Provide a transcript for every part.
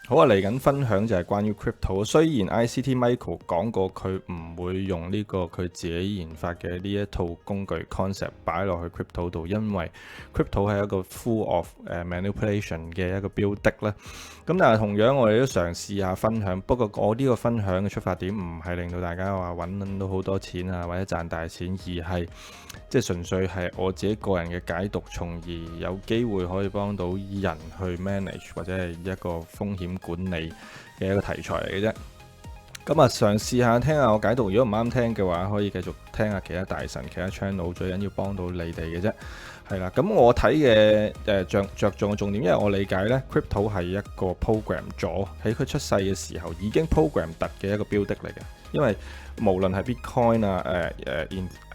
好啊，嚟緊分享就係關於 crypto。雖然 ICT Michael 講過佢唔會用呢個佢自己研發嘅呢一套工具 concept 擺落去 crypto 度，因為 crypto 係一個 full of manipulation 嘅一個標的啦。咁但係同樣我哋都嘗試下分享，不過我呢個分享嘅出發點唔係令到大家話揾到好多錢啊，或者賺大錢，而係即係純粹係我自己個人嘅解讀，從而有機會可以幫到人去 manage 或者係一個風險管理嘅一個題材嚟嘅啫。咁啊，嘗試下聽下我解讀，如果唔啱聽嘅話，可以繼續聽下其他大神、其他 channel， 最緊要幫到你哋嘅啫。係啦，咁我睇嘅着重嘅重點，因為我理解呢 crypto 係一個 program 咗喺佢出世嘅時候已經 program 突嘅一個標的嚟嘅。因為無論係 Bitcoin 啊、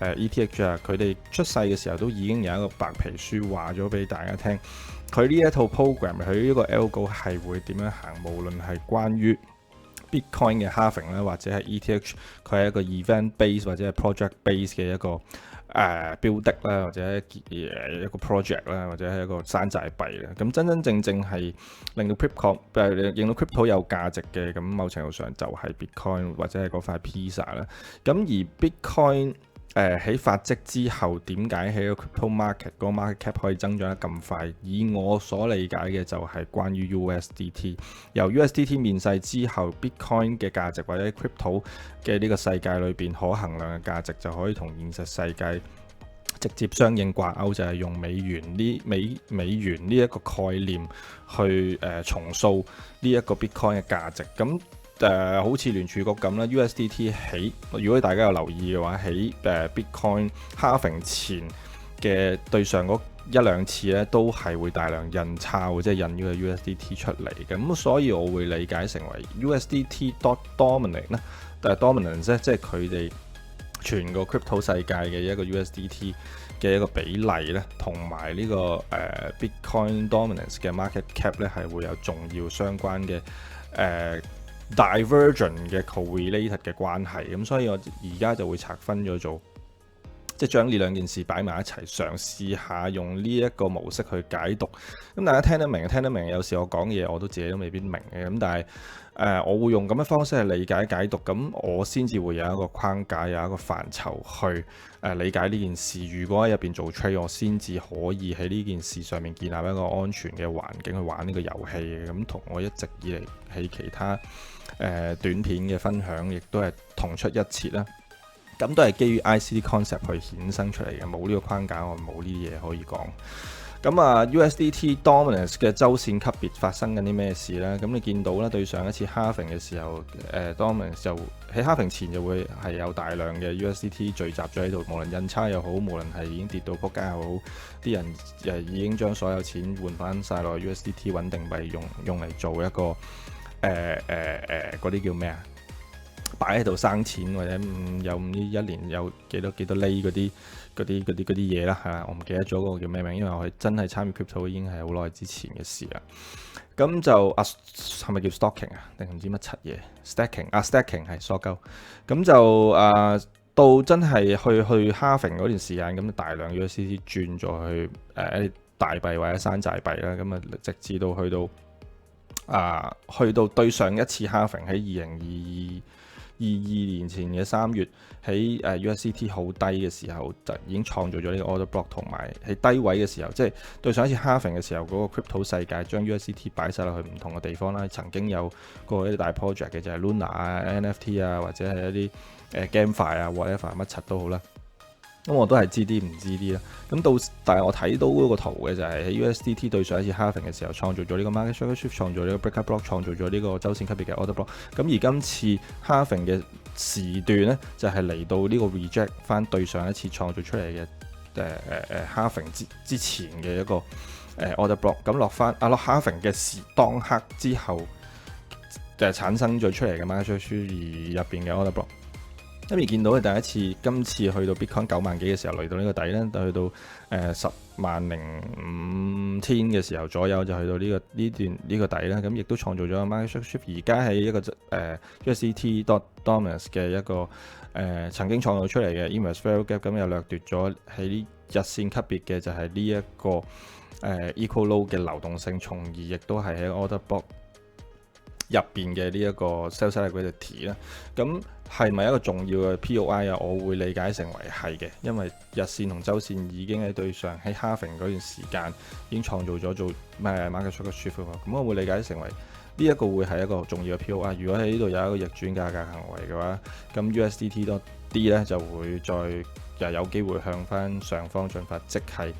ETH 啊，佢哋出世嘅時候都已經有一個白皮書話咗俾大家聽，佢呢一套 program 佢呢個 algo 係會點樣行，無論係關於Bitcoin 嘅 halving 啦，或者係 ETH， 佢係一個 event base 或者係 project base 嘅一個標的啦，或者一個 project 啦，或者係一個山寨幣啦。咁真正係令到 crypto 有價值嘅，咁某程度上就係 Bitcoin 或者係嗰塊 pizza 啦。咁而 Bitcoin喺發跡之後，點解喺個 crypto market 嗰個 market cap 可以增長得咁快？以我所理解嘅就係關於 USDT。由 USDT 面世之後 ，Bitcoin 嘅價值或者 crypto 嘅呢個世界裏邊可衡量嘅價值就可以同現實世界直接相應掛鈎，就係用美元呢一個概念去重塑呢一個 Bitcoin 嘅價值。咁好似聯儲局咁啦，USDT 起，如果大家有留意嘅話，喺Bitcoin halving 前嘅對上嗰一兩次咧，都係會大量印鈔，即係印呢個 USDT 出嚟嘅。咁所以我會理解成為 USDT dominate 咧，但係 dominance 咧，即係佢哋全個 crypto 世界嘅一個 USDT 嘅一個比例咧，同埋呢個Bitcoin dominance 嘅 market cap 咧，係會有重要相關嘅divergent 嘅 correlated 嘅關係。咁所以我而家就會拆分咗做，即係將呢兩件事擺埋一齊，嘗試下用呢一個模式去解讀。咁大家聽得明，有時我講嘢我都自己都未必明嘅。咁但係我會用咁嘅方式去理解讀，咁我先至會有一個框架，有一個範疇去理解呢件事。如果喺入邊做 trade，我先至可以喺呢件事上面建立一個安全嘅環境去玩呢個遊戲嘅。咁同我一直以嚟喺其他短片嘅分享，亦都係同出一轍啦。咁都係基於 ICT concept 去衍生出嚟嘅，冇呢個框架，我冇呢啲嘢可以講。咁啊 USDT dominance 嘅周線級別發生緊啲咩事呢？咁你見到啦，對上一次 halving 嘅時候，dominance 就喺 halving 前就會係有大量嘅 USDT 聚集咗喺度，無論印鈔又好，無論係已經跌到仆街又好，啲人已經將所有錢換翻晒落 USDT 穩定幣用嚟做一個嗰啲叫咩啊？擺喺度生錢，或者有呢一年有幾多厘嗰啲嘢啦嚇，我唔記得咗嗰個叫咩名，因為我係真係參與 crypto 已經係好耐之前嘅事啦。咁就係咪叫 stalking 啊？定唔知乜柒嘢 stacking 係疏鳩。咁就到真係去 halving 嗰段時間，咁大量 USDT 轉咗去一啲大幣或者山寨幣啦。咁啊，直至到去到對上一次 halving 喺2022年前嘅3月，喺USDT 好低嘅時候，就已經創造咗呢個 order block， 同埋喺低位嘅時候，即係對上一次 halving 嘅時候，嗰個 crypto 世界將 USDT 擺晒落去唔同嘅地方啦。曾經有過一啲大 project 嘅，就係 Luna 啊、NFT 啊，或者係一啲GameFi 啊 whatever 乜柒都好啦。咁我都係知啲唔知啲啦。但係我睇到嗰個圖嘅就係喺 USDT 對上一次 halving 嘅時候，創造咗呢個 market structure shift， 創造呢個 breakout block， 創造咗呢個周線級別嘅 order block。咁而今次 halving 嘅時段呢，就係嚟到呢個 reject 翻對上一次創造出嚟嘅halving 之前嘅一個order block。咁落 halving 嘅當刻之後產生咗出嚟嘅 market structure 而入邊嘅 order block。咁而見到佢今次去到 Bitcoin 9萬幾嘅時候嚟到呢個底咧，去到10.05千嘅時候左右就去到呢個底啦。咁亦都創造咗個 market structure shift。而家喺一個USDT dominance 嘅一個曾經創造出嚟嘅 inverse value gap，咁又掠奪咗喺日線級別嘅就係呢一個equal low 嘅流動性，從而亦都係喺 order block 入邊嘅呢一個 sales liquidity 咧，咁係咪一個重要嘅 POI 啊？我會理解成為係嘅，因為日線同週線已經喺對上喺 halving 嗰段時間已經創造咗做咩 market structure shift 喎，咁我會理解成為呢一個會係一個重要嘅 POI。如果喺呢度有一個逆轉價格行為嘅話，咁 USDT 多啲咧就會再又有機會向翻上方進發，即係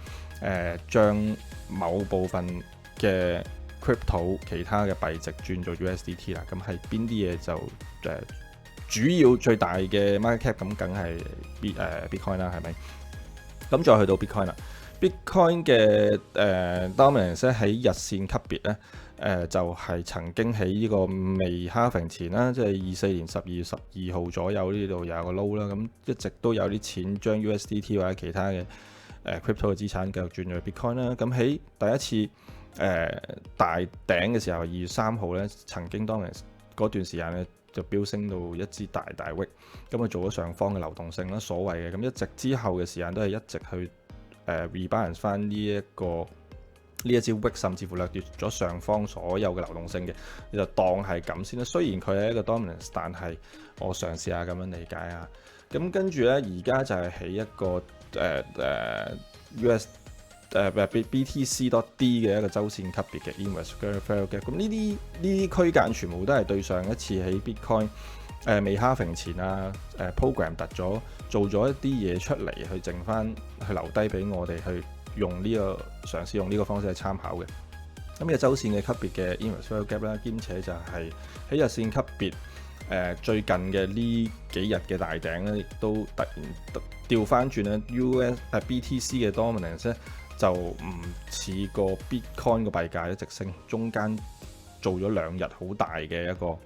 將某部分嘅crypto 其他嘅幣值轉做 USDT 啦，咁係邊啲嘢就主要最大嘅 market cap 咁梗係Bitcoin 啦，係咪？咁再去到 Bitcoin 啦，Bitcoin 嘅dominance 喺日線級別咧，就係曾經喺呢個未 halving 前啦，即係24年12月12號左右呢度有個 low 啦，咁一直都有啲錢將 USDT 或者其他嘅crypto 嘅資產繼續轉咗去 Bitcoin 啦，咁喺第一次大頂嘅時候，2月3號咧，曾經當年嗰段時間咧就飆升到一支大 wick， 咁啊做咗上方嘅流動性啦，所謂嘅咁一直之後嘅時間都係一直去rebalance 翻呢一支 wick， 甚至乎掠奪咗上方所有嘅流動性嘅，你就當係咁先啦。雖然佢係一個 dominance， 但係我嘗試下咁樣理解啊。咁跟住咧，而家就係喺一個BTC.D 嘅一個周線級別嘅 inverse fair gap， 咁呢啲區間全部都係對上一次喺 Bitcoin 未 halving 前啊program 突咗做咗一啲嘢出嚟，去剩翻去留低俾我哋去用呢個嘗試用呢個方式去參考嘅。咁嘅周線嘅級別嘅 inverse fair gap 啦，兼且就係喺日線級別最近嘅呢幾日嘅大頂咧，亦都突然調翻轉咧BTC 嘅 dominance 咧，就唔似個 Bitcoin 個幣價一直升，中間做咗2日好大嘅一個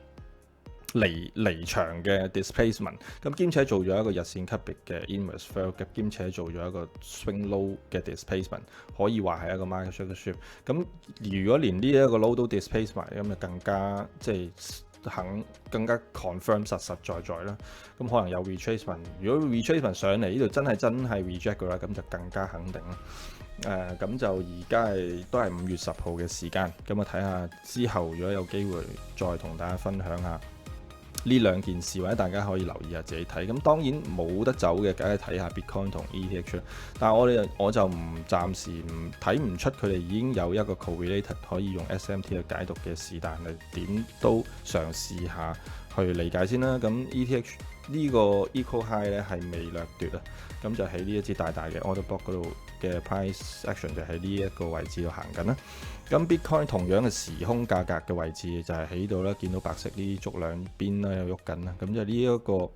離場嘅 displacement， 咁兼且做咗一個日線級別嘅 inverse fair gap， 兼且做咗一個 swing low 嘅 displacement， 可以話係一個 market structure shift。咁如果連呢一個 low 都 displace 埋，咁就更加即係更加 confirm 實在啦。咁可能有 retracement， 如果 retracement 上嚟呢度真係 reject 嘅啦，咁就更加肯定啦。咁就而家都係5月10號嘅時間，咁啊睇下之後如果有機會再同大家分享下呢兩件事，或者大家可以留意下自己睇。咁當然冇得走嘅，梗係睇下 Bitcoin 同 ETH。但係我就暫時睇唔出佢哋已經有一個 correlated 可以用 SMT 去解讀嘅事，但係點都嘗試下去理解先啦。咁 ETH 呢個 equal high 咧係未掠奪啊，咁就喺呢一支大嘅 order block 嗰度嘅 price action 就喺呢一個位置度行緊啦。咁 Bitcoin 同樣嘅時空價格嘅位置就係喺度啦，見到白色呢足兩邊啦有喐緊啦。咁就呢一個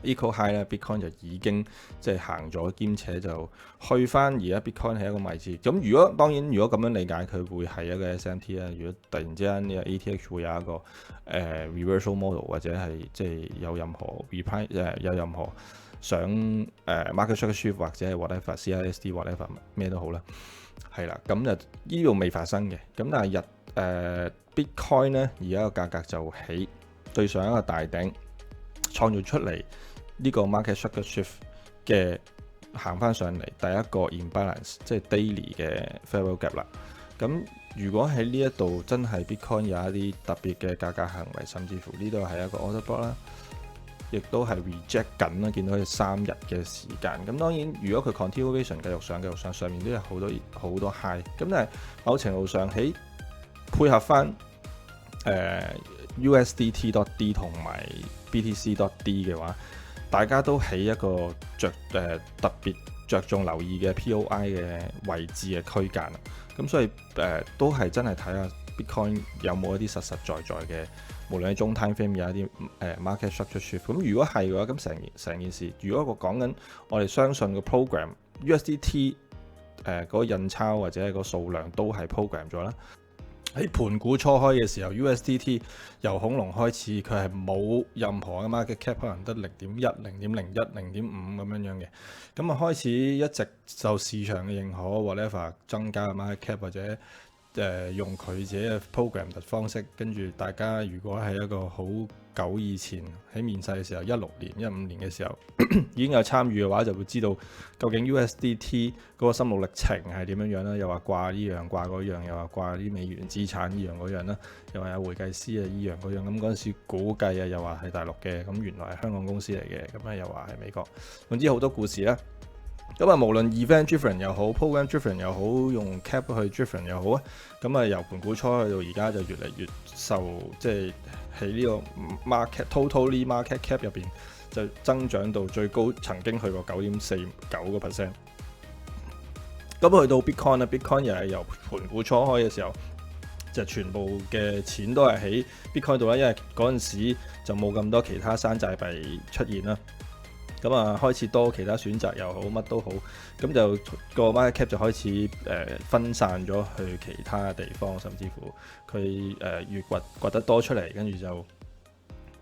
equal high 咧 Bitcoin 就已經即係行咗，兼且就去翻而家 Bitcoin 係一個位置。咁當然如果咁樣理解，佢會係一個 SMT 啦。如果突然之間呢個 ETH 會有一個reversal model， 或者係即係有任何 reprice 有任何想market structure shift 或者係 whatever CISD whatever 咩都好啦，係啦，咁就呢度未發生嘅。咁但係Bitcoin 咧而家個價格就起對上一個大頂創造出嚟呢個 market structure shift 嘅行翻上嚟第一個 imbalance， 即係 daily 嘅 fair value gap 啦。咁如果喺呢一度真係 Bitcoin 有一啲特別嘅價格行為，甚至乎呢度係一個 order block 啦，亦都係 reject 緊啦，見到佢3日嘅時間。咁當然如果佢 continuation 繼續上，上面都有好多 high。咁但係某程度上喺配合翻USDT.D 同埋 BTC.D 嘅話，大家都喺一個特別着重留意嘅 POI 嘅位置嘅區間。咁所以都係真係睇下 Bitcoin 有冇一啲實在嘅，無論喺中 time frame 有一啲market structure shift。咁如果係嘅話，咁成件事，如果講緊我哋相信個 program USDT 嗰個印鈔或者係個數量都係 program 咗啦。喺盤古初開嘅時候 ，USDT 由恐龍開始，佢係冇任何嘅 market cap， 可能得0.1、0.01、0.5咁樣嘅。咁啊開始一直受市場嘅認可 ，whatever 增加嘅 market cap 或者用佢自己嘅 program 嘅方式，跟住大家如果係一個好久以前喺面世嘅時候，16年、15年嘅時候已經有參與嘅話，就會知道究竟 USDT 嗰個心路歷程係點樣樣啦。又話掛呢樣掛嗰樣，又話掛啲美元資產呢樣嗰樣啦，又話有會計師啊呢樣嗰樣。咁嗰陣時估計啊，又話係大陸嘅，咁原來係香港公司嚟嘅，咁啊又話係美國。總之好多故事啦。咁啊，無論 event driven 又好 ，program driven 又好，用 cap 去 driven 又好啊，咁啊由盤古初去到而家就越嚟越受，即係喺呢個 totally market cap 入邊就增長到最高，曾經去過 9.49%。咁去到 Bitcoin 咧 ，Bitcoin 又係由盤古初開嘅時候，就全部嘅錢都係喺 Bitcoin 度啦，因為嗰陣時就冇咁多其他山寨幣出現啦。咁啊，開始多其他選擇又好，乜都好，咁就個 market cap 就開始分散咗去其他地方，甚至乎佢越掘得多出嚟，跟住就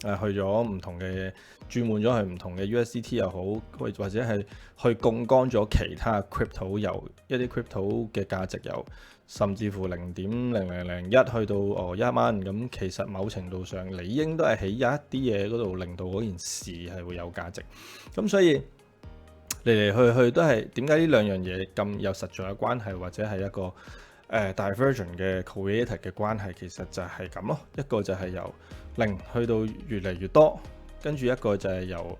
去咗唔同嘅注滿咗去唔同嘅 USDT 又好，或者係去槓桿咗其他 crypto， 由一啲 crypto 嘅價值由甚至乎0.0001去到1蚊，咁其實某程度上理應都係喺一啲嘢嗰度令到嗰件事係會有價值。咁所以嚟嚟去去都係點解呢兩樣嘢咁有實在嘅關係，或者係一個divergent 嘅 correlated 嘅關係，其實就係咁咯。一個就係由零去到越嚟越多，跟住一個就係由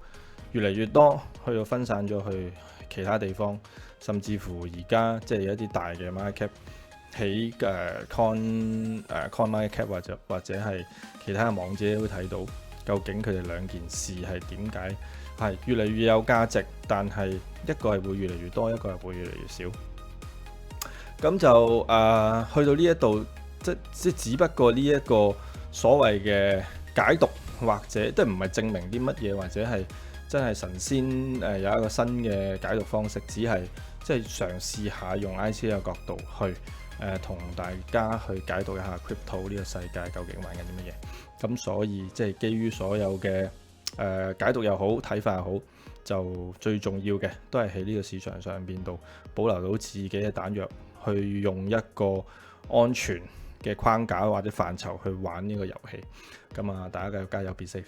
越嚟越多去到分散咗去其他地方，甚至乎而家即係有一啲大嘅 market cap 喺coin market cap 或者係其他嘅網者都會睇到，究竟佢哋兩件事係點解係越嚟越有價值，但係一個係會越嚟越多，一個係會越嚟越少。咁就去到呢一度，即只不過呢一個所謂嘅解讀，或者即係唔係證明啲乜嘢，或者係真係神仙有一個新嘅解讀方式，只係即係嘗試下用 IC 嘅角度去同大家去解讀一下 crypto 呢個世界究竟玩緊啲乜嘢。咁所以即係基於所有嘅解讀又好，睇法又好，就最重要嘅都係喺呢個市場上邊度保留到自己嘅彈藥，去用一個安全嘅框架或者範疇去玩呢個遊戲。咁啊，大家繼續加油，be safe。